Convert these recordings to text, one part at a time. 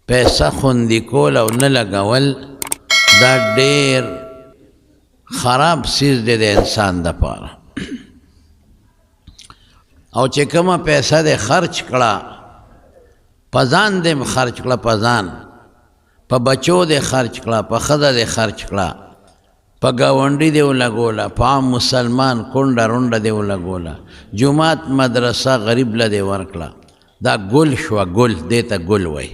پیسہ خوندی کول او نه لګول دا ډېر خراب سیز دی د انسان دپاره او چې کومه پیسه دې خرچ کړه په ځان دې خرچ کړه په ځان په بچو دې خرچ کړه په ښځه دې خرچ کړه په ګاونډي دې ولګوله په عام مسلمان کونډه رونډه دې ولګوله جومات مدرسه غریب له دې ورکړه دا ګل شوه ګل دې ته ګل وایي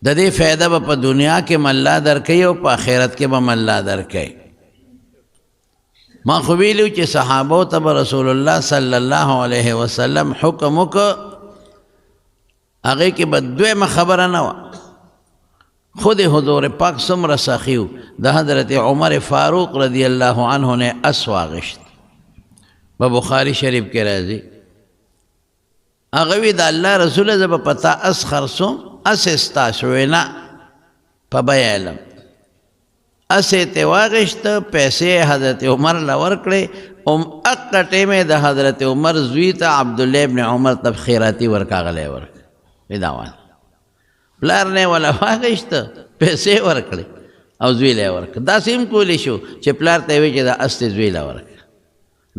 د دې فایده به په دنیا کې م الله درکوي او په آخرت کې به م الله درکوي ما خو ویلي چې صحابو ته به رسول الله صلی الله علیه وسلم حکم وکړه هغې کې به دویمه خبره نه وه خود حضور پاک څومره سخي و د حضرت عمر فاروق رضی الله عنه نه اس واغشت په بخاري شریف کې راځي هغه وی د الله رسول زه به پتا اس خرڅوم اس ستاسو نه په بیه علم اس ته واغشت پیسې حضرت عمر له ورکړې اقه ټیمې د حضرت عمر زوی ته عبدالله ابن عمر ته خیراتی ورکاغلی ورک وداوال پلار نه ولا واغشت پیسې ورکړې او زوی له ورک دا سیم کولی شو چې پلار ته وی چې دا اس زوی له ورک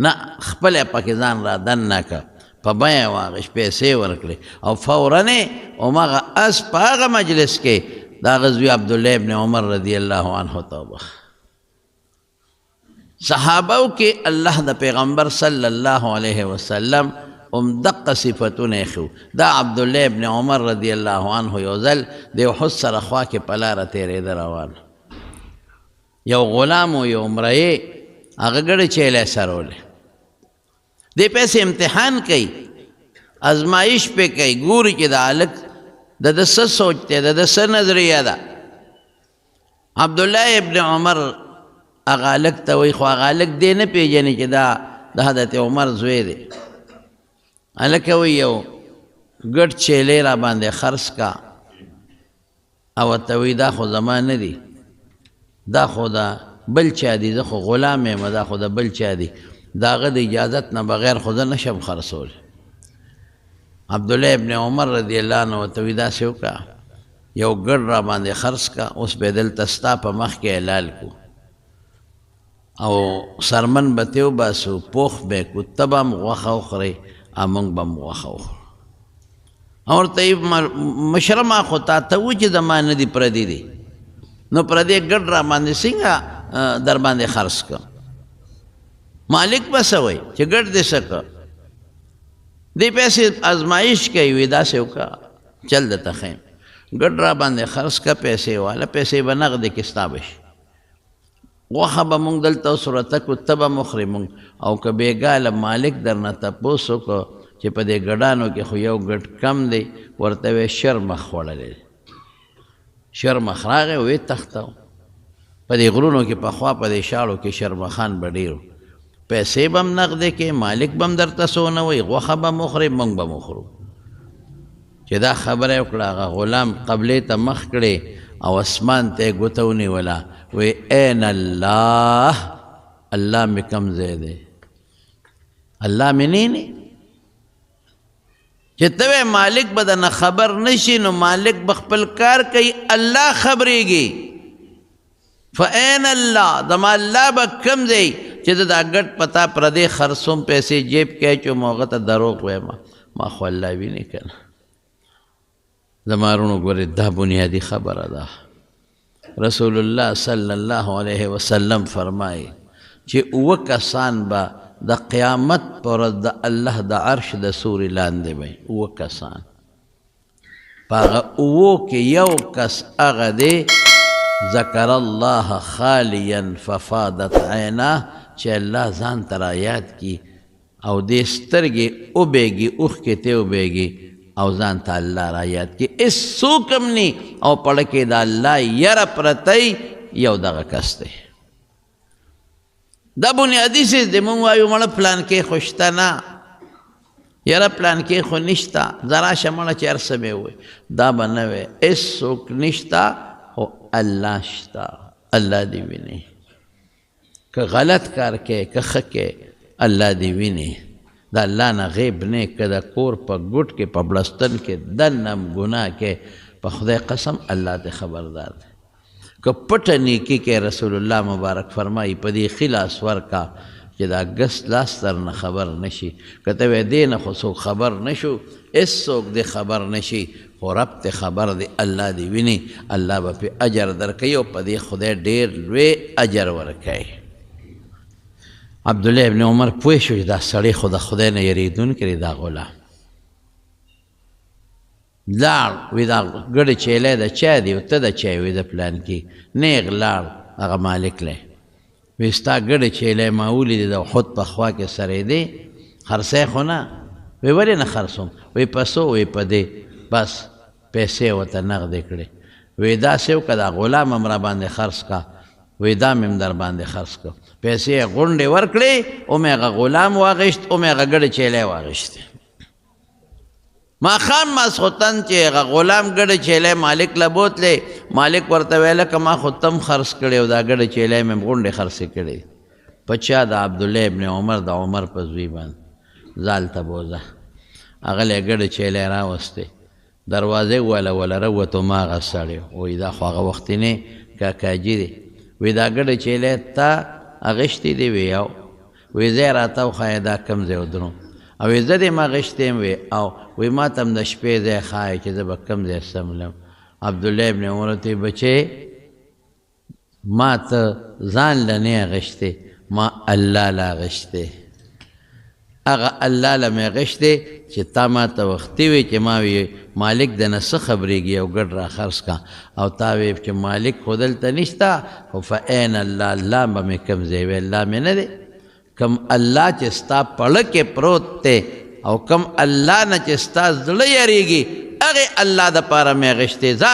نه خپل پکې ځان را دن نه کا په بیه واغش پیسې ورکړې او فورا هماغه اس په هغه مجلس کې دا غزوی عبدالله ابن عمر رضی الله عنه توبه صحابو کې الله د پیغمبر صلی الله علیه وسلم دقه صفتونه خو دا عبدالله ابن عمر رضی الله عنه یو ځل د احد سره خوا کې په لاره تېرېده روان یو غلام و یو امرأې هغه ګړې چیلی سرولې دې پیسې امتحان کوي ازمایش پې کوي ګوري چې دا هلک د ده څه سوچ دی د ده څه نظریه ده عبدالله ابن عمر هغه هلک ته وایي خو هغه هلک دې نه پېژني چې دا د حضرت عمر زوی دی هلکه وایي یو ګډ چیلی را باندې خرڅ کا او ورته وایي دا خو زما نه دي دا خو د بل چا دي زه خو غلام یم دا خو د بل چا دي د هغه د اجازت نه بغیر خو زه نشم خرڅولی عبدالله ابن عمر رضی الله عنه ورته وایي داسې وکړه یو ګډ را باندې خرڅ کا اوس به یې دلته ستا په مخ کې حلال کو او سرمن به تې وباسو پوخ به یې کو ته به هم غوښه وخورئ او موږ به هم غوښه وخورو او ورته یې مشره ما خو تا ته و چې زما نه دي پردي دي نو پردی ګډ را باندې څنګه در باندې خرڅ کړم مالک به څه وایي چې ګډ دې څه کړ دې پیسې ازمایش کوي وي داسې وکړه چل درته ښیم ګډ را باندې خرڅ کړه پیسې والا پیسې به نغدې کې ستا به شي غوښه به مونږ دلته اوس ورته کړو ته به مخورې مونږ او که بېګاله مالک درنه تپوس وکړو چې په دې ګډانو کې خو یو ګډ کم دی ورته ویې شر مخ خوړلی دی شر مخ راغی ویې تښته په دې غرونو کې پخوا په دې شاړو کې شرمخان به ډېر پیسې به هم نغدې کې مالک به هم درته څه ونه وایي غوښه به مخورې موږ به مخورو چې دا خبره یې وکړه هغه غلام قبلې ته مخ کړې او اسمان ته یې ګوته ونیوله وی این الله الله مې کم ځای دی الله مې نه چې ته وایې مالک به درنه خبر نشي نو مالک به خپل کار کوي الله خبرېږي فاین الله زما الله به کم ځای چې دا ګډ پتا پردې خرڅوم پیسې جیب کې اچوم هغه ته دروغ وایم ما خو الله ویني که نه زما وروڼو ګورې دا بنیادي خبره ده رسول الله صلی الله علیه وسلم فرمایي چې اوه کسان به د قیامت په ورځ د الله د عرش د سوري لاندې وي اوه کسان په هغه اوو کې یو کس هغه دی ذکر الله خالیا ففادت عیناه چې الله ځان ته رایاد کي او دې سترګې وبېږي اوښکې ته وبېږي او ځان ته الله رایاد کي هېڅوک هم ني او پړه کې د الله یره پرتی یو دغه کس دی دا بنیادي څیز دی مونږ وایو مړه پلان کې خو شته نه یاره پلان کې خو نشته زه راشه مړه چې هر څه مې ووایي دا به نه وی هېڅوک نشته خو الله شته الله دې ویني که غلط کار کې که ښه کې الله دې ویني د الله نه غیب نه که د کور په ګوټ کې په بړستن کې دنه هم ګناه کې په خدای قسم الله ته خبردار دی که پټه نیکي کې رسول الله مبارک فرمایي په دې ښي لاس ورکا چې دا ګس لاس در نه خبر نشي که ته وایې دې نه خو څوک خبر نشو هېڅوک دې خبر نشي خو رب ته خبر دی الله دې ویني الله به پې اجر درکوي او په دې خدای ډېر لوی اجر ورکوي عبدالله ابن عمر پوه شو چې دا سړی خو د خدای نه یریدونکی دی دا غلام لاړ وی دا ګډه چیلی د چا دی او ته د چای وی د پلان کې نیغ لاړ هغه مالک لی وی ستا ګډه چیلی ما ولیدې د احد په خوا کې سری دی خرڅی خو نه وی ولې نه خرڅوم وی په څو وی په دې بس پیسې ورته نغدې کړې وی داسې وکړه دا غلام هم را باندې خرڅ کا وی دا مې هم در باندې خرڅ کړه پیسې یې غونډې ورکړې او مې هغه غلام واغېشت او مې هغه ګډه چیلی واغېشتې ماښام ماسخوتن چې هغه غلام ګډه چیلی مالک له بوتلی مالک ورته ویله که ما خو تم خرڅ کړی او دا ګډه چیلی مې غونډې خرڅې کړې په چا د عبدالله ابن عمر د عمر په زوی باندې زال ته بوځه هغه لی ګډه چیلی راوستې دروازې وله روتو ما هغه سړی وایي دا خو هغه وختینې کاکاجي دی وی دا ګډه چیلی تا اغشتې دی وی او وی ځای راته وښایه دا کم ځای ودرو او وی زه دې ما اغشتې یم وی او وی ما ته هم د شپې ځای ښایه چې زه به کم ځای سملم عبدالله ابن عمر ته بچې ما ته ځان له نه اغشتې ما الله له اغشتې هغه الله له مې اغشتې چې تا ما ته وختي وی چې ما وی مالک د نه څه خبرېږي او ګډ را خرڅ کا او تا وی چې مالک خو دلته نشته خو فعین الله الله به مې کم ځای وی الله مې نه دی کم الله چې ستا پړه کې پروت دی او کم الله نه چې ستا زړه یریږي هغې الله دپاره مې اغشتې ځه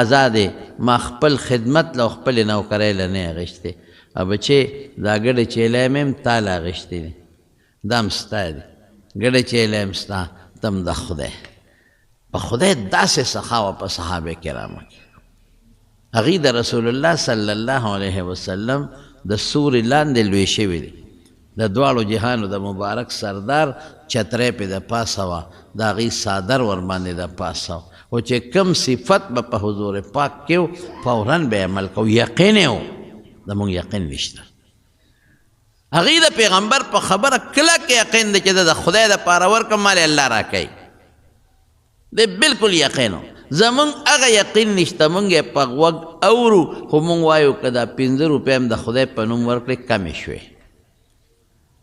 ازادې ما خپل خدمت له خپلې نوکرۍ له نه اغشتې او بچې دا ګډه چیلی مې هم تا له اغشتې دی دا هم ستا دی ګډه چیلی هم ستا ته هم د خدای په خدای داسې سخا وه په صحابه کرامو کې هغوی د رسول الله صلی الله علیه وسلم د سورې لاندې لوی شوي دي د دواړو جهانو د مبارک سردار چترۍ پې د پاسه وه د هغوی څادر ورباندې د پاسه وه خو چې کم صفت به په حضور پاک کې و فوراً به عمل کو یقین یې و زموږ یقین نشته هغوی د پیغمبر په خبره کلک یقین دی چې د خدای دپاره ورکړم مال الله راکوي دی بالکل یقین و زمونږ هغه یقین نشته مونږ یې په غوږ اورو خو مونږ وایو که دا 15 روپۍ هم د خدای په نوم ورکړې کمې شوې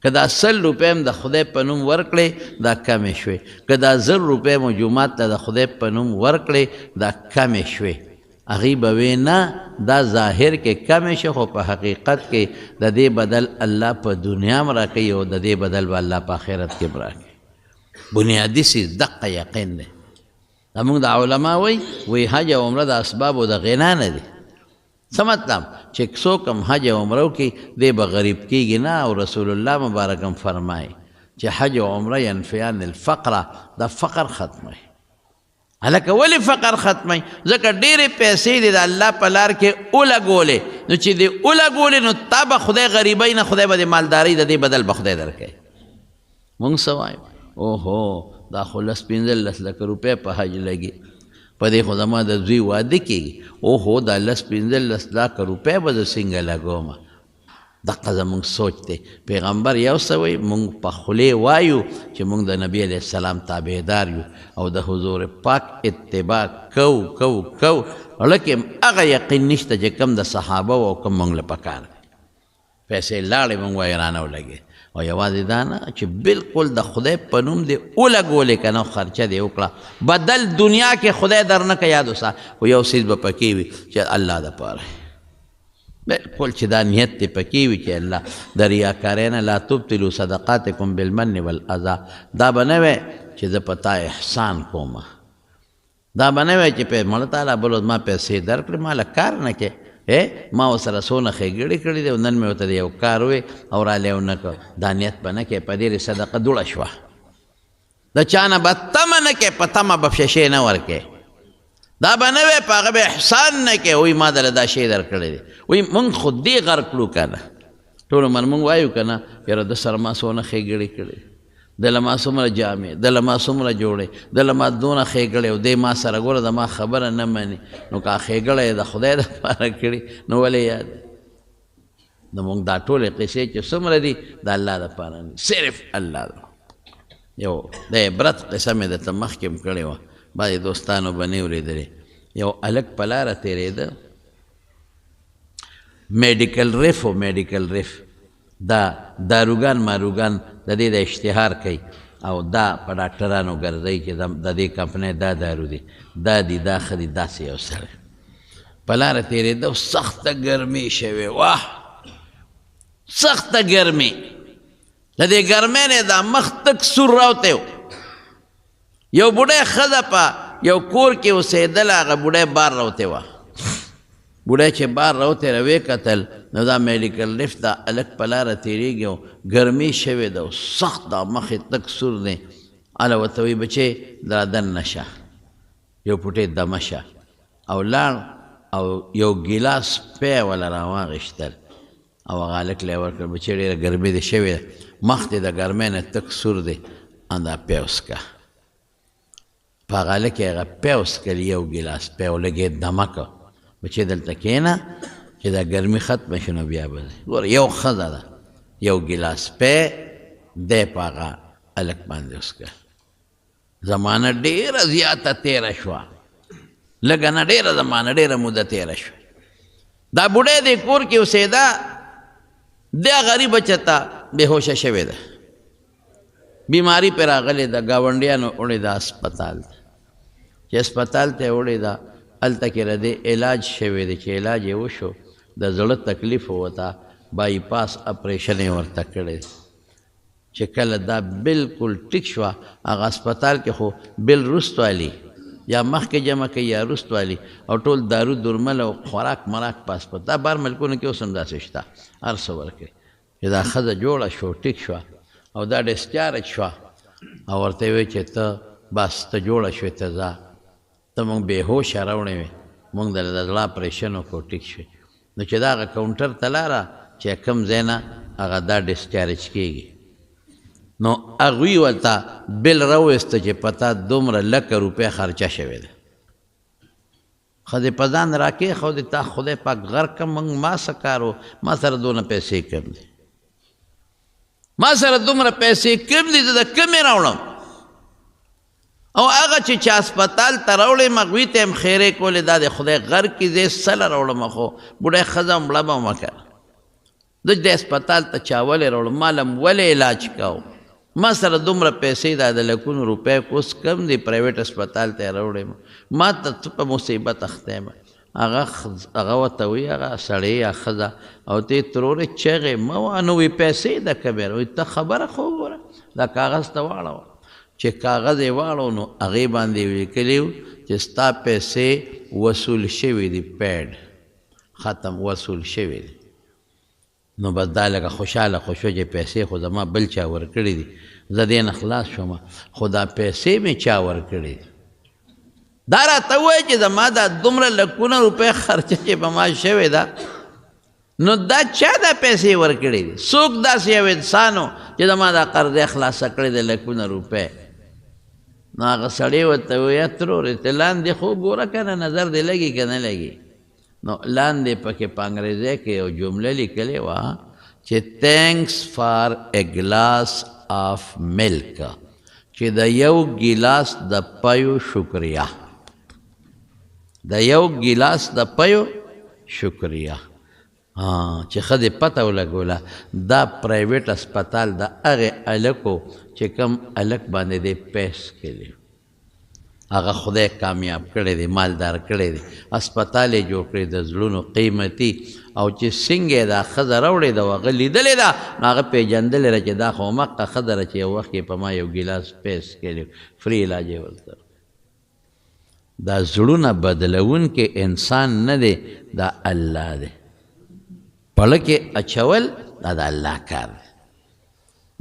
که دا 100 روپۍ هم د خدای په نوم ورکړې دا کمې شوې که دا 1000 روپۍ مو جومات ته د خدای په نوم ورکړې دا کمې شوې هغوی به وی نه دا ظاهر کې کمې شوې خو په حقیقت کې د دې بدل الله په دنیا هم راکوي او د دې بدل به الله په آخرت کې هم راکوي بنیادي څیز دقه یقین دی زموږ د علما وی حج او عمره د اسبابو د غنا نه دي څه مطلب چې څوک هم حج او عمره وکړي دی به غریب کېږي نه او رسول الله مبارک هم فرمایي چې حج او عمره ینفیان الفقره دا فقر ختموي هلکه ولې فقر ختموي ځکه ډېرې پیسې دي د الله په لار کې ولګولې نو چې دې ولګولې نو تا به خدای غریبۍ نه خدای به د مالدارۍ د دې بدل به خدای درکوي مونږ څه وایو اوهو دا خو 15 لک روپۍ په حج لګي په دې خو زما د زوی واده کېږي اوهو دا 15 لک روپۍ به زه څنګه لګوم دقه زموږ سوچ دی پیغمبر یو څه وایي مونږ په خولې وایو چې مونږ د نبي علیه السلام تابعدار یو او د حضور پاک اتباع کو لکه هغه یقین نشته چې کم د صحابه او کم مونږ له پکار پیسې لاړې مونږ وایو رانه ولګې او یوازې دا نه چې بالکل د خدای په نوم دې ولګولې که نه خرچه دې وکړه بدل دنیا کې خدای در نه که یاد وسه خو یو څیز به پکې وي چې الله دپاره بالکل چې دا نیت دې پکې وي چې الله د ریاکارۍ نه لا تبطلوا صدقاتکم بالمن والاذى دا به نه وی چې زه په تا احسان کوم دا به نه وی چې مړه تعالی بل ما پیسې درکړې ما له کار نه کې ما ورسره څونه ښېګړې کړي دي او نن مې ورته د یو کار وی او رالی ونه کړ دا نیت به نه کوې په ډېرې صدقه دوړه شوه د چا نه به تمه نه کوې په تمه به شیشې نه ورکوې دا به نه وی په هغه به احسان نه کوې وایي ما دله دا شی در کړی دی وایي مونږ خو دې غر کړو که نه ټول عمر مونږ وایو که نه یاره د سره ما څونه ښېګړې کړي دله ما څومره جامې دله ما څومره جوړې دله ما دونه ښېګړې او دی ما سره ګوره د ما خبره نه مني نو که ښېګړه یې د خدای دپاره کړي نو ولې یاد د مونږ دا ټولې قصې چې څومره دي د الله دپاره دي صرف الله ده یو د عبرت قصه مې درته مخکې م کړې وه بعضې دوستانو به نه اورېدلې یو هلک په لاره تېرېده میډیکل ریف دا داروګان ماروګان د دې د اشتهار کوي او دا په ډاکټرانو ګرځوي چې د دې کمپنۍ دا دارو دي دا دي دا ښه دي داسې یو سړی په لاره تېرېده او سخته ګرمي شوې واه سخته ګرمي د دې ګرمۍ نه دا مخ تک سور راوتی و یو بوډۍ ښځه په یو کور کې اوسېدله هغه بوډۍ بار راوتی وه بوډۍ چې بار راوتی ویې کتل نو دا میډیکل لفټ دا هلک په لاره تېرېږي او ګرمي شوې ده او سخت دا مخ یې تک سور دی هله ورته وایي بچې دا دننه شه یو پوټې دمه شه او لاړ او یو ګیلاس پی وله راواغېشتل او هغه هلک له یې ورکړل بچې ډېره ګرمي دې شوې ده مخ دې د ګرمۍ نه تک سور دی دا پی وڅښه په هغه هلک یې هغه پی وڅښل یو ګیلاس پی او لږ یې دمه کړ بچې دلته کښېنه چې دا ګرمي ختمه شي نو بیا به ځې ګوره یو ښځه ده یو ګیلاس پی دی په هغه هلک باندې وڅښه زمانه ډېره زیاته تېره شوه لږه نه ډېره زمانه ډېره موده تېره شوه دا بوډۍ دې کور کې اوسېده دا غریبه چېرته بېهوشه شوې ده بیماري پرې راغلې ده ګاونډیانو وړې ده هسپتال ته چې هسپتال ته یې وړې ده هلته کې د دې علاج شوی دی چې علاج یې وشو د زړه تکلیف ورته بای پاس اپریشن یې ورته کړی چې کله دا بلکل ټیک شوه هغه هسپتال کې خو بل رست والی یا مخکې جمع کوي یا رست والی او ټول دارو درمل او خوراک مراک په هسپتال دا بهر ملکونو کې اوس هم داسې شته هر څه ورکوي چې دا ښځه جوړه شو ټیک شوه او دا ډسچارج شوه او ورته یې وایي چې ته بس ته جوړه شوې ته ځه ته مونږ بېهوشه راوړې وې مونږ د زړه اپریشن وکړو ټیک شوې نو چې دا هغه کاونټر ته لاړه چې کوم ځای نه هغه دا ډسچارج کېږي نو هغوی ورته بل راوویسته چې په تا دومره لکه روپۍ خرچه شوې ده ښځې په ځان راکېښودې تا خدای پاک غر کړم مونږ ما څه کار و ما سره دونه پیسې کم دي ما سره دومره پیسې کم دي زه د کمې راوړم او هغه چې هسپتال ته راوړې هغوی ته هم خیرې کولې دا د خدای غر کې زه سله راوړم خو بوډۍ ښځه مړه به مه کړه زه د هسپتال ته چا ولې راوړم ما له ولې علاج کوم ما سره دومره پیسې دا د لکونو روپۍ اوس کم دي پرایویټ هسپتال ته یې راوړې ما ته ته په مصیبت اخته یم هغه ورته وایي هغه سړی یا ښځه او ته یې ترورې چغې مه وه نو وایي پیسې د کمې وایي ته خبره خو وګوره دا کاغذ ته واړوه چې کاغذ یې واړو نو هغې باندې یې لیکلي و چې ستا پیسې وصول شوي دي پیډ ختم وصول شوي دي نو بس دا لکه خوشحاله خو شو چې پیسې خو زما بل چا ورکړي دي زه دې نه خلاص شوم خو دا پیسې مې چا ورکړي دي دا راته ووایي چې زما دا دومره لکونه روپۍ خرچه چې په ما شوې ده نو دا چا دا پیسې ورکړي دي څوک داسې یو انسان و چې زما دا قرضې خلاصه کړې ده لکونه روپۍ نو هغه سړی ورته ووایي ترورې ته لاندې خو ګوره که نه نظر دې لګي که نه لګي نو لاندې پکې په انګریزۍ کې یو جمله لیکلې وه چې تھینکس فار اے ګلاس آف ملک چې د یو ګیلاس د پیو شکریه د یو ګیلاس د پیو شکریه چې ښځې پته ولګوله دا پرایویټ هسپتال د هغې هلکو چې کوم هلک باندې دی پیس کړي هغه خدای کامیاب کړی دی مالدار کړی دی هسپتال یې جوړ کړی د زړونو قیمتي او چې څنګه یې دا ښځه راوړې ده هغه لیدلې ده نو هغه پېژندلې ده چې دا خو همغه ښځه ده چې یو وخت کې په ما یو ګیلاس پیس کړی فري علاج یې ورته دا زړونه بدلونکی انسان نه دی دا الله دی پړه کې اچول دا د الله کار دی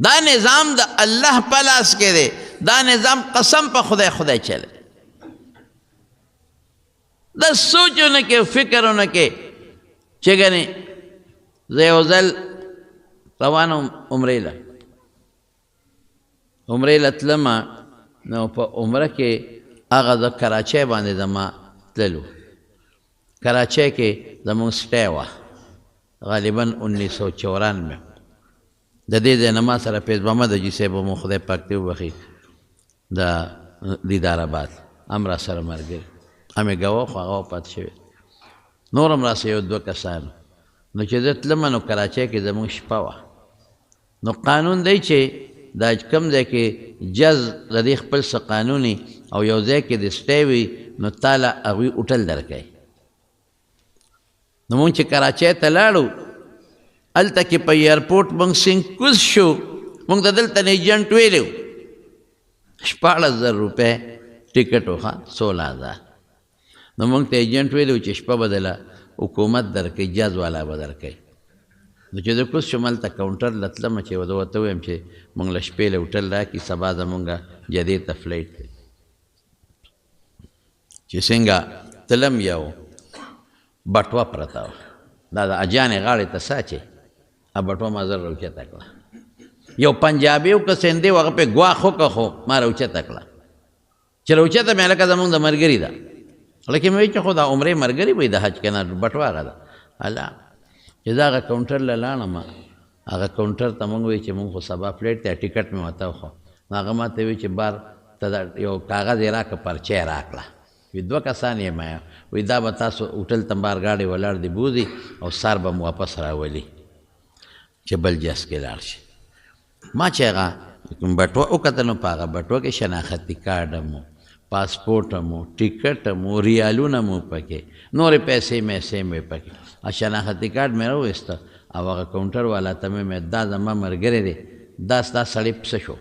دا نظام د الله په لاس کې دی دا نظام قسم په خدای خدای چلے دا سوچونه کې فکرونه کې چې ګنې زه یو ځل روان وم عمرې له عمرې لتلمه نو په عمره کې هغه د کراچۍ باندې زما تللو کراچۍ کې زمونږ سټی وه غالبا 1994 د دې ځای نه ما سره فیض محمد حاجي صاحب مو خدای پاک دې وبخي د دیدار آباد هم را سره ملګري همې ګوه خو هغه وفات شوی نور هم راسه یو دوه کسانو نو چې زه تلمه نو کراچۍ کې زمونږ شپه وه نو قانون دی چې دا کوم ځای کې جز د دې خپل څه قانوني او یو ځای کې د سټی وي نو تاله هغوی هوټل درکوي نو مونږ چې کراچۍ ته لاړو هلته کې په ایرپورټ مونږ سینکوز شو مونږ ته دلته نه ایجنټ ویلی و 14,000 روپۍ ټکټ و ښه 16,000 نو مونږ ته ایجنټ ویلی و چې شپه به دله حکومت درکوي جز والا به درکوي نو چې زه کوز شوم هلته کاونټر له تلمه چې زه ورته ووایم چې مونږ له شپې له هوټل راکړي سبا زمونږ جدې ته فلایټ دی چې څنګه تلم یو بټوه پرته وه دا د اجانې غاړې ته ساچې بټوه ما زر راوچته کړه یو پنجابي و که سندي و هغه پې ګواښ وکړه خو ما راوچته کړه چې راوچته مې لکه زمونږ د ملګري ده لکه مې وایي چې خو دا عمرې ملګري وایي د حج که نه بټوه هغه ده الله چې دا هغه کاونټر له لاړم هغه کاونټر ته مونږ وایي چې مونږ خو سبا فلایټ دی ټکټ مې ورته وخو نو هغه ما ته وایي چې بار ته دا یو کاغذ یې راکړه پرچه یې راکړه وی 2 کسان یې ما وی دا به تاسو هوټل ته بار ګاډۍ ولاړ دی بوځي او سار به مو واپس راولي چې بل جس کې لاړ شي ما چې هغه بټوه وکتل نو په هغه بټوه کې شناختي کارډ هم پاسپورټ هم ټکټ هم ریالونه مو پکې نورې پیسې میسې مې پکې شناختي کارډ مې راوویسته او هغه کاونټر والا ته مې دا زما ملګری دی دا ستا سړی پسه شو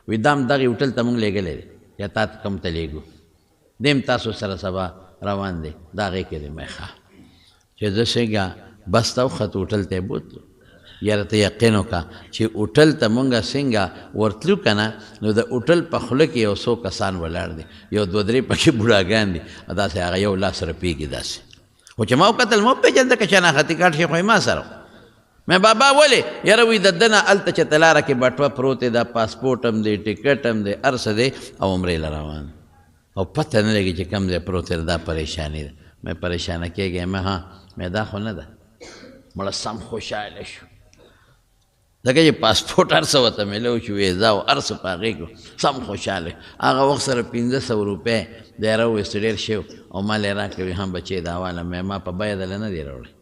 وی دا هم دغې هوټل ته مونږ لېږلی دی یا تا ته کوم ته لېږو دیم تاسو سره سبا روان دی دا هغې کې دی مې ښه چې زه څنګه بس ته وخت هوټل ته یې بوتلو یاره ته یقین وکړه چې هوټل ته مونږ څنګه ورتلو که نه نو د هوټل په خوله کې یو څو کسان ولاړ دي یو 2-3 پکې بوډاګان دي داسې هغه یو لاس رپېږي داسې خو چې ما وکتل ما وپېژنده که شناختي کارډ شي خو یې ما سره مې بابا ولې یاره وایي د ده نه هلته چې ته لاره کې بټوه پروت دی دا پاسپورټ هم دی ټکټ هم دی هر څه دی او عمرې له روان او پته نه لګي چې کوم ځای پروت دی دا پریشاني ده مې پریشانه کېږي مې ها مې دا خو نه ده مړه سم خوشحاله شو ځکه چې پاسپورټ هر څه ورته میلو شو ویزا او هر څه په هغې کې سم خوشحاله هغه وخت سره 1500 روپۍ دی راوویستو ډېر شی او ما له یې راکړې هم بچې دا واله مې ما په بیه دله نه دی راوړی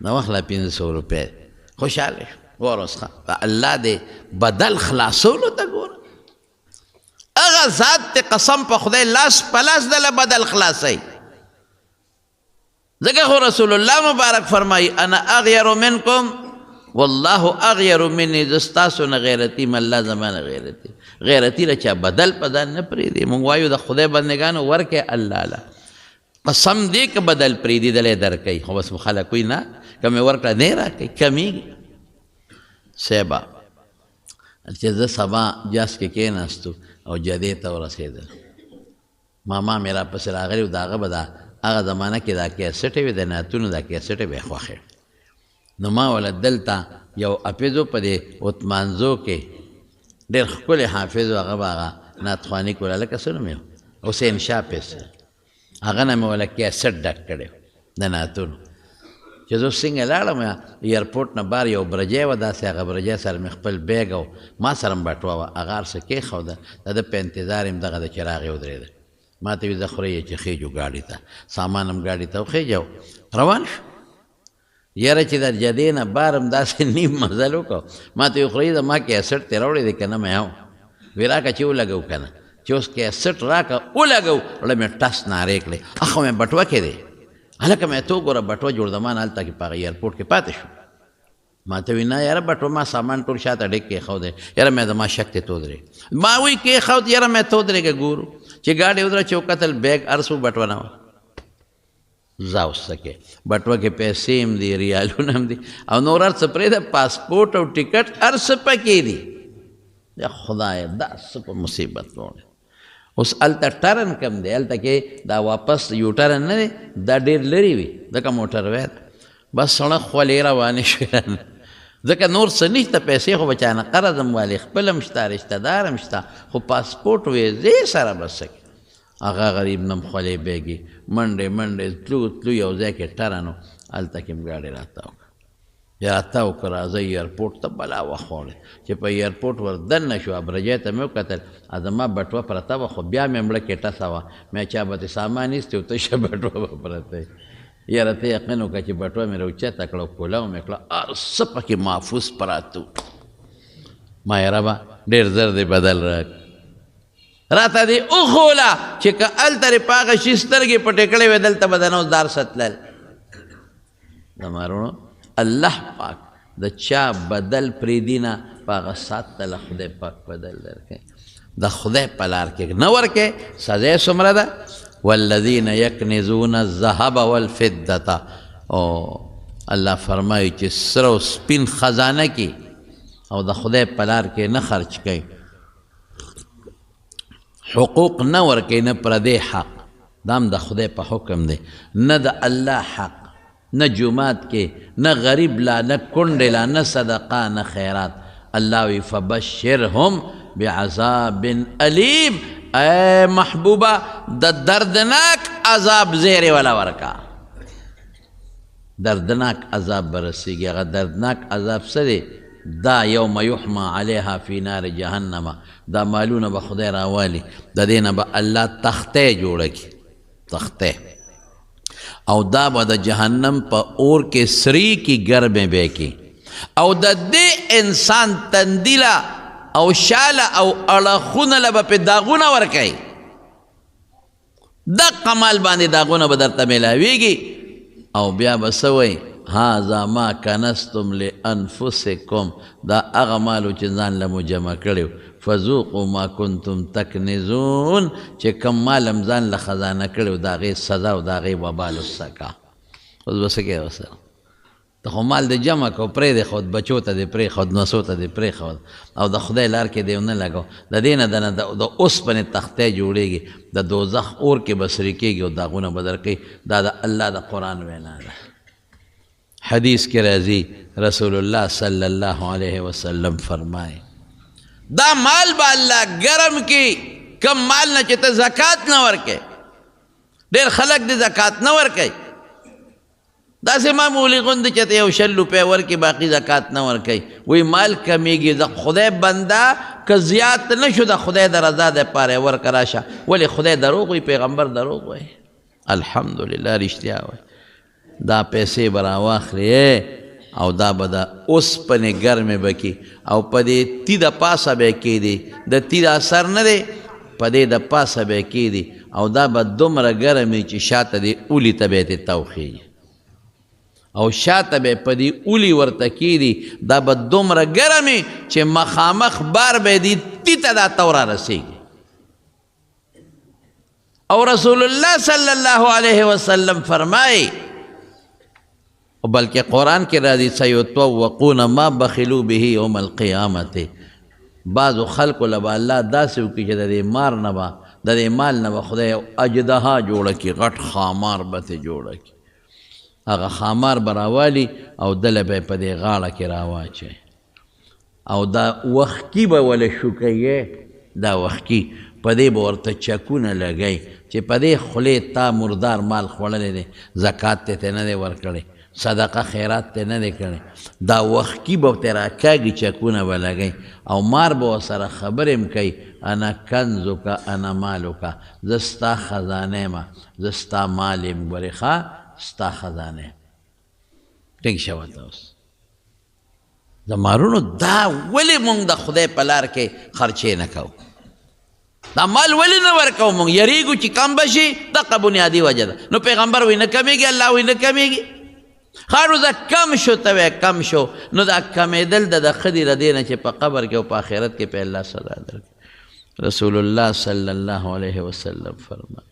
نو وخت لا 1500 روپۍ خوشحاله شو ورس الله دې بدل خلاصولو ته ګوره هغه ذات ته قسم په خدای لاس په لاس دله بدل خلاصوي ځکه خو رسول الله مبارک فرمایي انا اغیر منکم والله اغیر مني زستاسو نه غیرتي م الله زمانه غیرتي غیرتي له چا بدل پدان نه پرېږدي مونږ وایو د خدای بندګانو ورکې الله له قسم دې که بدل پرېږدي دلی درکوي خو بس خلک وایي نه که مې ورکړه دی راکوي کمیږي صیبه چې زه سبا جاس کې کېناستو او جدې ته ورسېدل ماما مې راپسې راغلی و د هغه به دا هغه زمانه کې دا کیسټې وې د نعتونو دا کیسټې به یې خوښې نو ما ولا دلته یو اپیزو په دې عثمانزو کې ډېر ښکلی حافظ و هغه به هغه نعتخواني کوله لکه څه نوم یې حسین شاه پیسه هغه نه مې ولا کیسټ ډک کړی د نعتونو چې زه څنګه لاړم ایرپورټ نه بار یو برجی وه داسې هغه برجی سره مې خپل بیګ او ما سره م بټوه وه هغه هر څه کېښوده د ده په انتظار یم دغه د چراغ یې ودرېده ما ته وي زه خورئ چې خېجو ګاډي ته سامان هم ګاډي ته وخېجو روان شو یاره چې د جدې نه بار هم داسې نیم مزل وکړو ما ته وي خورئ د ما کیسټ ترې راوړی دی که نه مې هم وی راکړه چې ولګو که نه چې اوس کیسټ راکړه ولګو وړه مې ټس نارې کړې اخو مې بټوه کې دی هلکه مې ته وګوره بټوه جوړدمان هلته کې په هغه ایرپورټ کې پاتې شو ما ته وی نه یاره بټوه ما سامان ټول شاته ډېک کېښودی یاره مې زما شک ته تودرې ما وی کېښود یاره مې تودرېږه ګورو چې ګاډۍ ودره چې وکتل بیګ هر څه بټوه نه وه ځه اوس څه کې بټوه کې پیسې هم دي ریالونه هم دي او نور هر څه پرېږده پاسپورټ او ټکټ هر څه پکې دي یا خدایه دا څه په مصیبت وړی اوس هلته ټرن کم دی هلته کې دا واپس یو ټرن نه دی دا ډېر لرې وي ځکه موټر وی ده بس سړک خولې روانې شوې ځکه نور څه نشته، پیسې خو به چانه قرض هم والي، خپل هم شته، رشته دار هم شته، خو پاسپورټ ویزې سره به څه کوي. هغه غریب نم خولې بیګي منډې منډې تلو یو ځای کې ټرنو، هلته کې م ګاډي راته وکړه، یا راته وکړه راځئ ایرپورټ ته. بلا وخت وړی چې په ایرپورټ ور دننه شو، ابرجۍ ته مې وکتل، زما بټوه پرته وه، خو بیا مې مړه کې ټسه وه. مې چا به تې سامان ایستې و، تشه بټوه به پرته وي. یاره ته یقین وکړه چې بټوه مې راوچته کړه او کولاو مې کړه، هر څه پکې محفوظ پراته وو. ما یې ربه ډېر زر دې بدل راکړه، راته دې وښوله چې که هلته دې په هغه شي سترګې پټې کړې وې، دلته به د نو دار ستلل. زما وروڼو الله پاک د چا بدل پرېږدي نه، په هغه ساعت ته له خدای پاک بدل درکوي. د خدای په لار کې نه ورکوې، سزا یې څومره ده؟ والذین یکنزون الذهب والفضة. او الله فرمایي چې سره او سپین خزانه کې او د خدای په لار کې نه خرچ کوي، حقوق نه ورکوي، نه پردی حق، دا هم د خدای په حکم دی، نه د الله حق، نه جومات کې، نه غریب لا، نه کونډې لا، نه صدقه، نه خیرات. الله وی فبشرهم بعذاب علیم. اے محبوبه د دردناک عذاب زیری والا ورکا. دردناک عذاب برسیږي. هغه دردناک عذاب څه دی؟ دا یوم یحما علیها فی نار جهنم. دا مالونه به خدای راوالي، د دې نه به الله تختې جوړه کړي، تختې، او دا به د جهنم په اور کې سری کی ګرمې به کی، او د دې انسان تندیله او شاله او اړخونه له به پې داغونه ورکوي. دقه مال باندې داغونه به درته میلاویږي، او بیا به څه وایي؟ هذا ما کنستم لانفسکم. دا هغه مالو چې ځان له مو جمع کړی، فذوقوا ما کنتم تکنزون. چې کم مال هم ځان له خزانه کړی، د هغې سزا او د هغې وبال وڅکه. اوس به څه کوې ورسره؟ ته خو مال دې جمع کو، پرېښود، بچو ته دې پرېښود، نسو ته دې پرېښود، او د خدای لار کې دې ونه لګو. د دې نه د اوسپنې تختې جوړېږي، د دوزخ اور کې به سري کېږي او داغونه به درکوي. دا د الله د قرآن وینا ده. حدیث کې راځي رسول الله صلی الله علیه وسلم فرمایي دا مال به الله ګرم کی، کم مال نه چې ته زکات نه ورکې. ډېر خلک دې زکات نه ورکوي، داسې معمولي غوندې چې ته یو 100 روپۍ ورکې، باقي زکات نه ورکوي. وایي مال کمیږي. د خدای بنده که زیات نه شو، د خدای د رضا دپاره یې ورکه راشه. ولې خدای دروغ وایي، پیغمبر دروغ وایي؟ الحمدلله رښتیا وایي. دا پیسې به راواخلې او دا به د اوسپنې ګرمې به کي، او په دې تی د پاسه به یې کېدي، د تی د اثر نه دی، په دې د پاسه به یې کېدي، او دا به دومره ګرم وي چې شاته دې اولي ته به یې توخېږي، او شاته به په دې اولي ورته کېدي، دا به دومره ګرم وي چې مخامخ بار به دې تی ته دا تو را رسېږي. او رسول الله صلی الله علیه وسلم فرمایي، او بلکې قرآن کې راځي سیطوقون ما بخلوا به یوم القیامت. بعضو خلکو له به الله داسې وکړي چې د دې مار نه به، د دې مال نه به خدای اجدها جوړه کړي، غټ خامار به ترې جوړه کړي. هغه خامار به راوالي او دله به یې په دې غاړه کې راواچوي، او دا وښکي به وله شوکوي، دا وښکي په دې به ورته چکونه لګوي چې په دې خولې تا مردار مال خوړلی دی، زکات ته نه دی ورکړی، صدقه خیرات ته نه دی کړی. دا وښکي به ورته راکاږي، چکونه به لګوي، او مار به ورسره خبرې هم کوي، انا کنزکه انا مالکه، زه ستا خزانه یم، زه ستا مال یم، ګورې ښه ستا خزانه یم. ټینګ شوه ته اوس زمارونو دا ولې مونږ د خدای په لار کې خرچې نه کوو؟ دا مال ولې نه ورکوو؟ مونږ یریږو چې کم به شي، دغه بنیادي وجه ده. نو پیغمبر وایي نه کمیږي، الله وایي نه کمیږي. ښه نو دا کم شو، ته وایې کم شو، نو دا کمیدل د ښه دي له دې نه چې په قبر کې او په آخرت کې په الله سزا درکړي. رسول الله صلی الله علیه وسلم فرمایي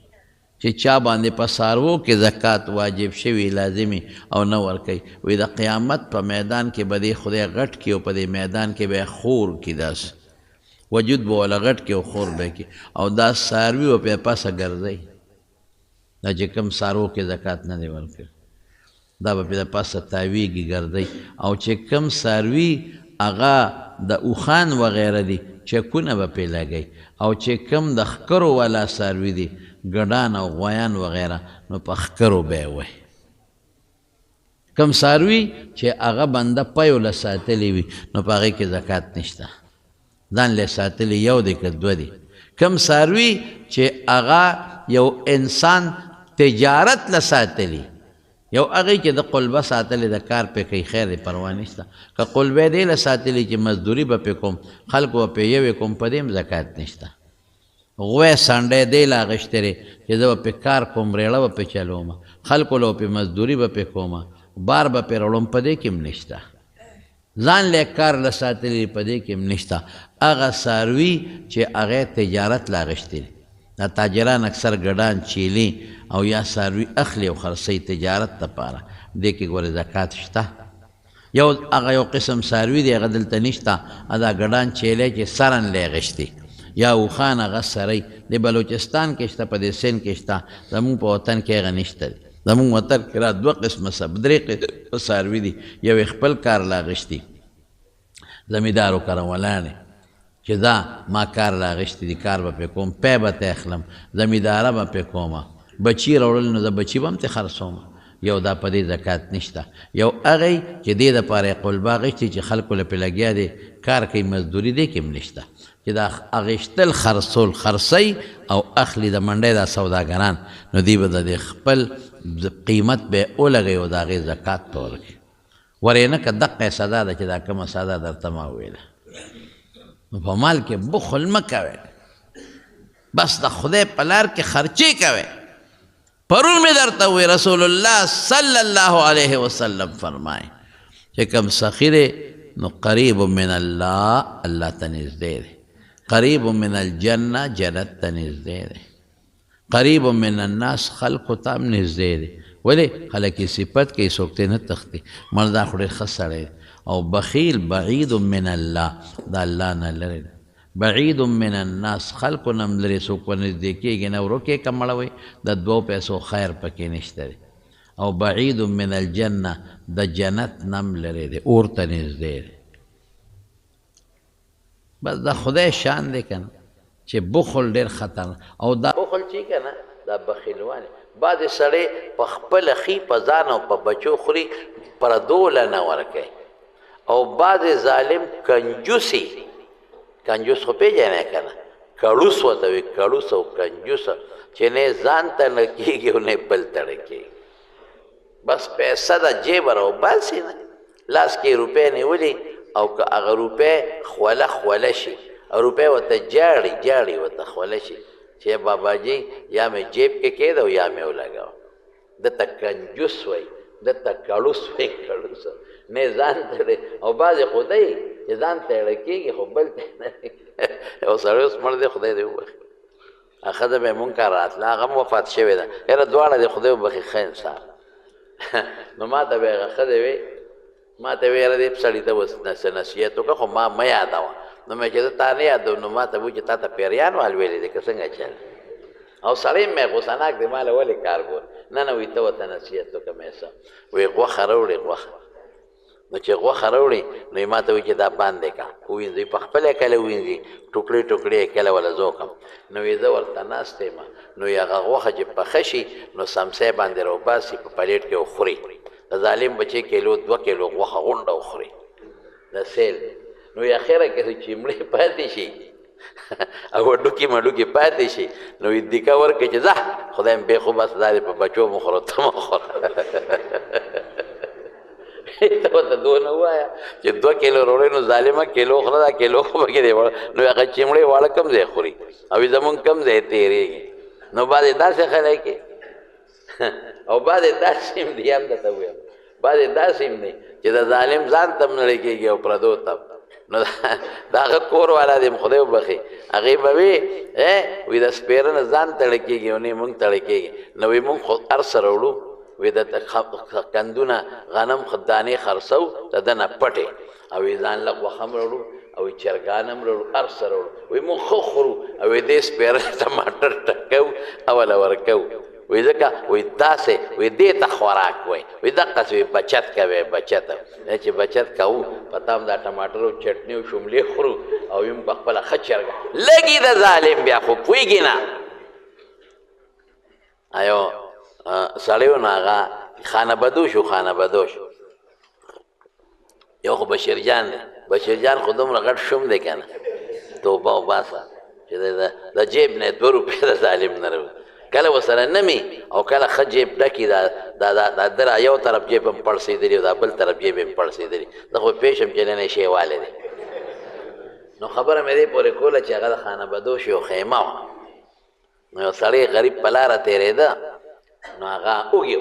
چې چا باندې په څاروو کې زکات واجب شوي لازمي او نه ورکوي، وایي د قیامت په میدان کې به دې خدای غټ کړي، او په دې میدان کې به یې خور کړي، داسې وجود به وله غټ کړي او خور به کړي، او دا څاروي به پسه ګرځوي، دا چې کوم څاروو کې زکات نه دی ورکړي. دا به پې د پاسه تاویږي ګردی او چې کم څاروي هغه د اوښان وغیره دي چکونه به پې لګوي او چې کم د ښکرو والا څاروي دي ګډان او غویان وغیره نو په ښکرو به یې وی کم څاروي چې هغه بنده پیو له ساتلی وي نو په هغې کې زکات نشته ځان له ساتلی یو دی که دوه دی کم څاروي چې هغه یو انسان تجارت له ساتلی یو هغې چې د قلبه ساتلی د کار پې کوي خیر دی پروا نشته که قلبه دی له ساتلی چې مزدوري به پې کوم خلکو به پې یوې کوم په دې هم زکات نشته غوی سنډی دی له اغېشتی دی چې زه به پې کار کوم ریړه به پې چلوم خلکو له پې مزدوري به پې کوم بار به پې راوړم په دې کې هم نشته ځان له کار له ساتلی په دې کې هم نشته هغه څاروي چې هغې تجارت له اغېشتی دی دا تاجران اکثر ګډان چیلي او یا څاروي اخلي او خرڅوي تجارت دپاره دې کې ګورې زکات شته یو هغه یو قسم څاروي دی هغه دلته نشته دا ګډان چیلی چې سرن له اغېشتي یا اوښان هغه سری د بلوچستان کې شته په دې سند کې شته زمونږ په وطن کې هغه نشته دی زمونږ وطن کې را دوه قسمه درې قسمه څاروي دي یو یې خپل کار له اغېشتي زمیندارو کرولانې چې دا ما کار له اغېشتي دي کار به پې کوم پی به ته اخلم زمینداره به پې کومه بچي راوړل نو د بچي به هم ترې خرڅوم یو دا په دې زکات نشته یو هغی چې دې دپاره یې قلبه اغېشتي چې خلکو له پې لګیا دی کار کوي مزدوري دې کې هم نشته چې دا اغېشتل خرڅول خرڅوي او اخلي د منډۍ دا سوداګران نو دوی به د خپل قیمت به یې ولګوي او د هغې زکات به ورکړي ورې نه که دقه یې سزا ده چې دا کومه سزا درته ما وویله نو په مال کې بخل مه کوئ بس د خدای په لار کې خرچې کوئ پرون مې درته ووی رسول الله صلی الله علیه وسلم فرمایي چې کوم سخي دی نو قریب من الله الله ته نږدې دی قریب من الجنه جنت ته نږدې دی قریب من الناس خلقو ته هم نږدې دی ولې خلک یې صفت کوي څوک ترې نه تښتي مړ دا خو ډېر ښه سړی دی او بخیل بعید من الله دا الله نه لرې دی بعید من الناس خلقو نه هم لرې څوک ورنږدې کېږي نه ورکې که مړوئ د دوو پیسو خیر پکې نشته دی او بعید من الجنه د جنت نه هم لرې دی اور ته نږدې دی بس د خدای شان دی که نه چې بخل ډېر خطر او دا بخل چې که نه دا بخیلوانې بعضې سړی په خپله خي په ځان او په بچو خوري پردو له نه ورکوي او بعضې ظالم کنجوسي کنجوس خو پېژنئ که نه کړوس ورته وي کړوس او کنجوس چې نه ځان ته نه کېږي او نه بل ته نه کېږي بس پیسه د جیبه راوباسي نه لاس کې روپۍ نیولي او که هغه روپۍ خوله شي او روپۍ ورته جاړي ورته خوله شي چې باباجي یا مې جیب کې کېده او یا مې ولګاوه دته کنجوس وایي دته کړوس وایي کړوس نه ځان ته او بعضې خو دی چې ځان ته اړه کېږي خو بل ته نه یو سړی اوس مړ دی خدای دې وبخي ښځه به یې مونږ کار راتله هغه هم وفات شوې ده یاره دواړه دې خدای وبخي ښه انسان نو ما ته به یې هغه ښځې وی ما ته وی یاره دې سړي ته اوس نصیحت وکړه خو ما مه یادوه نو مې چې زه تا نه یادوم نو ما ته وایي چې تا ته پیریان وال ویلې دی که څنګه چل او سړی مې غوسناک دی ما له ولې کار ګور نه وایي ته ورته نصیحت وکړه مې څه وایي غوښه راوړې غوښه نو چې غوښه راوړې نو یې ما ته وایي چې دا باندې کا ووینځئ په خپله یې کله ووینځي ټوکړې ټوکړې یې کله وله زوکم نو یې زه ورته ناست یم نو یې هغه غوښه چې پخه شي نو سمسۍ باندې راوباسي په پلیټ کې وخوري د ظالم بچی کیلو 2 کیلو غوښه غونډه وخوري د سیل نو یې اخره کې چې مړې پاتې شي او ډوکې مډوکې پاتې شي نو یې دیکه ورکړي چې ځه خدای مې بې خو بس دا دې په بچو مه خوره ته مه خوره ته ورته دونه ووایه چې 2 کیلو روړی نو ظالمه کیلو خوره دا کیلو خو پکې دی نو هغه چمړې واړه کم ځای خوري او زمونږ کم ځای تېرېږي نو بعضې داسې خلک او بعضې داسې هم دي هم درته ووایم بعضې داسې هم دی چې د ظالم ځان ته هم نړی کېږي او پردو ته نو د هغه کور والا دی خدای وبخي هغې به وي وي د سپېره نه ځان تړی کېږي او نه یې مونږ تړی کېږي نو وایي مونږ خو هر څه راوړو وی د کندونه غنم دانې خرڅو د ده نه پټې او وی ځان له غوښه هم راوړو او وی چرګان هم راوړو هر څه راوړو وی مونږ ښه خورو او وی دې سپېره ټماټر ټکو او له ورکو وی ځکه وی داسې وی دې ته خوراک وی وی دقسې وی بچت کوې بچت چې بچت کوو پته هم دا ټماټر او چټني او شملې خورو او یم په خپله ښه چرګه لږي د ظالم بیا خو پوهېږي نه یو سړی و نو هغه خانه بدوش و خانه بدوش یو خو بشیرجان دی بشیرجان خو دومره غټ شوم دی که نه توبه وباسه چې د جیب نه 2 روپۍ د ظالم نه روي کله ورسره نمی او کله ښه جیب ډکي دا ده را یو طرف جیب هم پړسېدلي او دا بل طرف جیب هم پړسېدلي زه خو پېښم چې نن یې شیوالی دی نو خبره مې دې پورې کوله چې هغه د خانه بدوش یو خیمه وه نو یو سړی غریب په لاره تېرېده نو هغه اوږې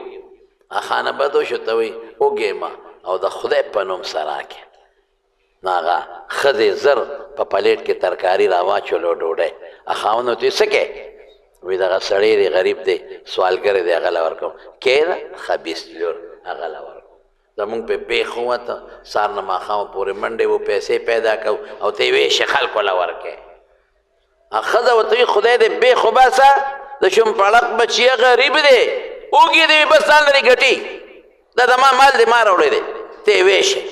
و خانه بدوشو ته وایي اوږې ما او د خدای په نوم سراکې نو هغه ښځې زر په پلیټ کې ترکاري راواچولو ډوډۍ خاوند ورته څه کې وی دغه سړی دی غریب دی سوالګر دی هغه له ورکوم کېده خبیث لور هغه له ورکوم زمونږ پې بیخ ووته سهار نه ماښامه پورې منډې و پیسې پیدا کوو او ته یې ویشې خلکو له ورکې ښځه ورته وي خدای دې بیخ وباسه د شومپړق بچیه غریب دی اوږې دې وي بس ځان لرې ګټي دا د ما مال دې ما راوړی دی ته یې ویشې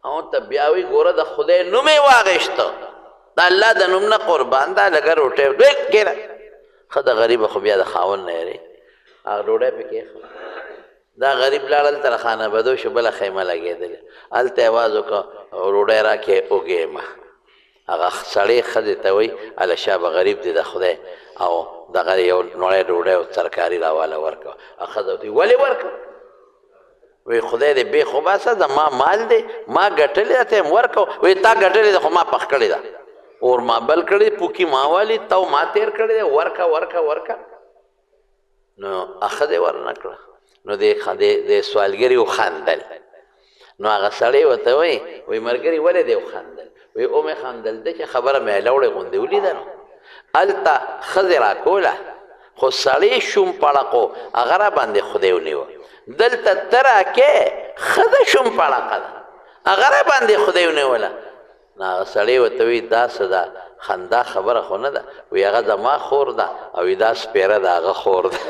او ته بیا وی ګوره د خدای نوم یې واغېسته د الله د نوم نه قربان دا لږه روټۍ کېره ښه د غریبه خو بیا د خاوند نه یېرې هغه ډوډۍ پې کېښه دا غریب لاړ هلته د خانه بدوشو بله خیمه لګېدلې هلته یې اواز وکړه ډوډۍ راکې اوږې ما هغه سړی ښځې ته وایي هله شا به غریب دی د خدای او دغه یو نوړی ډوډۍ او ترکاري راواله ورکړه ښځه ورته وایي ولې ورکړه وی خدای دې بیخ وباسه زما مال دی ما ګټلې ده ته یې ورکړه وی تا ګټلې ده خو ما پخ کړې ده اور ما بل کړی پوکي ما والی تو ما تیر کړی دی ورکه ورکه ورکه نو ښځې ورنه کړه نو د سوالګري وخندل نو هغه سړی ورته وایي وایي ملګري ولې دې وخندل وی او مې خندل دی چې خبره مې هلوړې غوندې ولیده نو هلته ښځې راکوله خو سړی شوم پړقو هغه را باندې خدای ونیوه دلته ته راکې ښځه شوم پړقه ده هغه را باندې خدای ونیوله نو هغه سړی ورته وایي دا څه ده خندا خبره خو نه ده وی هغه زما خور ده او دا سپېره د هغه خور ده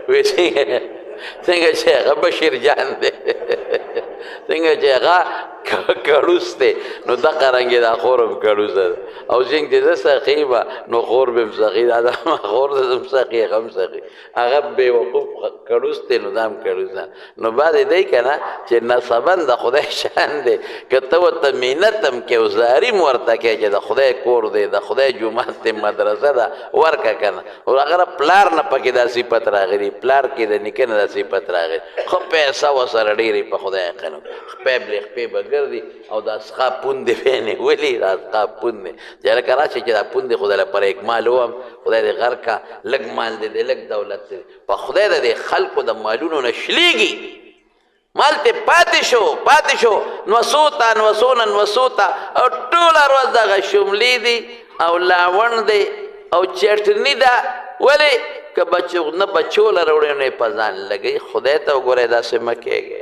وی څنګه چې هغه بشیر جان دی څنګه چې هغه کړوس دی نو دغه رنګې دا خور هم کړوسه ده او څنګه چې زه سخي به نو خور به هم سخي دا زما خور ده هم سخي هغه هم سخي هغه بېوقوف کړوس دی نو دا هم کړوسه نو بعد دی که نه چې نسبن د خدای شان دی که ته ورته محنت هم کې او زاري هم ورته کوې چې د خدای کور دی د خدای جومات دی مدرسه ده ورکه که نه او هغه پلار نه پکې دا صفت راغلي پلار کې د نیکه نه دا صفت راغلي خو پیسه ورسره ډېرې په خدای قلم خپې بلې خپې به ګرځي او دا سخا پوندې به یې نیولي دا سخا پوندې چې هلکه راشي چې دا پوندې خو د لپاره اکمال وم خدای دې غر کا لږ مال دی دی لږ دولت دی په خدای د دې خلکو د مالونو نه شلېږي مال ته پاتې شو نوسوتا نوسونا نوسوتا او ټوله ورځ دغه شملې دي او لاوڼ دی او چټني ده ولې که نه بچو له راوړی نو یې په ځان لګوي خدای ته وګورئ داسې مه کېږئ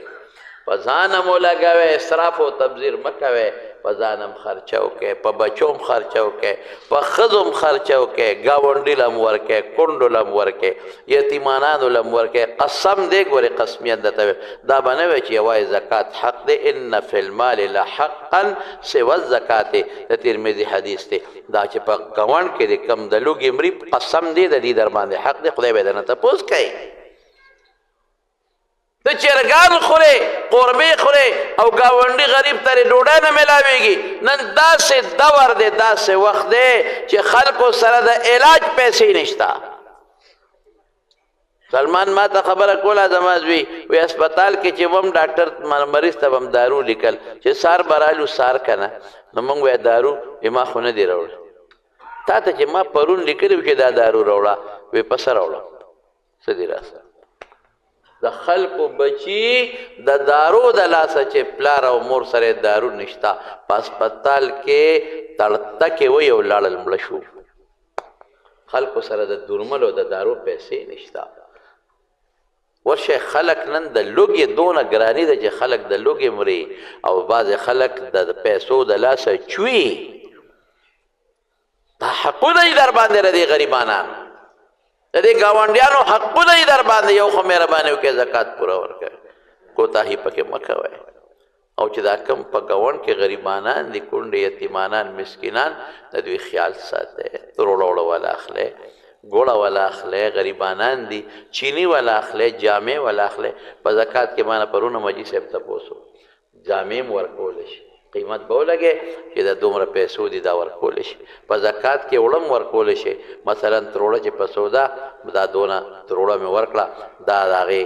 په ځان هم ولګوئ اسراف او تبذیر مه کوئ په ځان هم خرچه وکئ په بچو هم خرچه وکئ په ښځو هم خرچه وکئ ګاونډي له هم ورکئ کونډو له هم ورکئ یتیمانانو له هم ورکئ قسم دی ګورې قسمیت درته ویم دا به نه وی چې یوازې زکات حق دی ان فی المال لحقا سوى الزکات د ترمذي حدیث دی دا چې په ګاونډ کې د کم د لوږې مري قسم دی د دې در باندې حق دی خدای به درنه تپوس کوي ته چرګان خورې قربې خورې او ګاونډي غریب ترې ډوډۍ نه میلاویږي نن داسې دور دی داسې وخت دی چې خلکو سره د علاج پیسې نشته سلمان ما ته خبره کوله زما زوی وی اسپتال کې چې وم ډاکټر مریض ته هم دارو لیکل چې سار برالو سار که نه نو موږ وی دارو ما خو نه دی راوړه تا ته چې ما پرون لیکلي چې دا دارو راوړه وی په څه راوړه څه دي راسه د خلکو بچي د دارو د لاسه چې پلار او مور سره دارو نشته په اسپتال کې تړتکې وی او لاړل مړه شو خلکو سره د درملو د دارو پیسې نشته ورشه خلک نن د لوږې دونه ګراني ده چې خلک د لوږې مري او بعضې خلک د پیسو د لاسه چوي دا حقونه یې در باندې ردي غریبانان د دې ګاونډیانو حقونه یې در باندې یو خو مهرباني وکړئ زکات پوره ورکوئ کوتاهي پکې مه کوئ او چې دا کم په ګاونډ کې غریبانان دي کونډې یتیمانان مسکینان د دوی خیال ساتئ تروړه وړه والا اخلئ ګوړه والا اخلئ غریبانان دي چینی والا اخلئ جامې والا اخلئ په زکات کې مانه پرونه مجي صاحب تپوس وو جامې م ورکولی شي قیمت به ولګې چې د دومره پیسو دي دا ورکولی شي په زکات کې وړه م ورکولی شي مثلا تروړه چې په سودا دا دونه تروړه مې ورکړه دا د هغې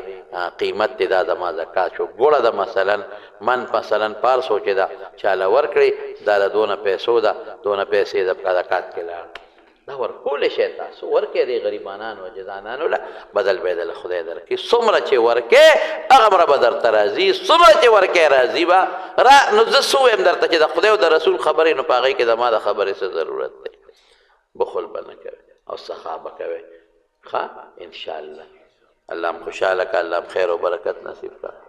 قیمت دی دا زما زکات شو ګوړه ده مثلا مثلا 500 چې ده چاله ورکړي دا د دونه پیسو ده دونه پیسې د زکات کې لاړ دا ورکولی شي تاسو ورکې دی غریبانانو او جزانانو له بدل به د خدای درکړي څومره چې ورکې هغومره به درته راځي څومره چې ورکې راځي به نو زه څه ویم درته چې د خدای او د رسول خبرې نو په هغې کې زما د خبرې څه ضرورت دی بخل به نه کوئ او سخا به کوئ ښه انشاءالله الله م خوشحاله که الله م خیر و برکت نصیب کړه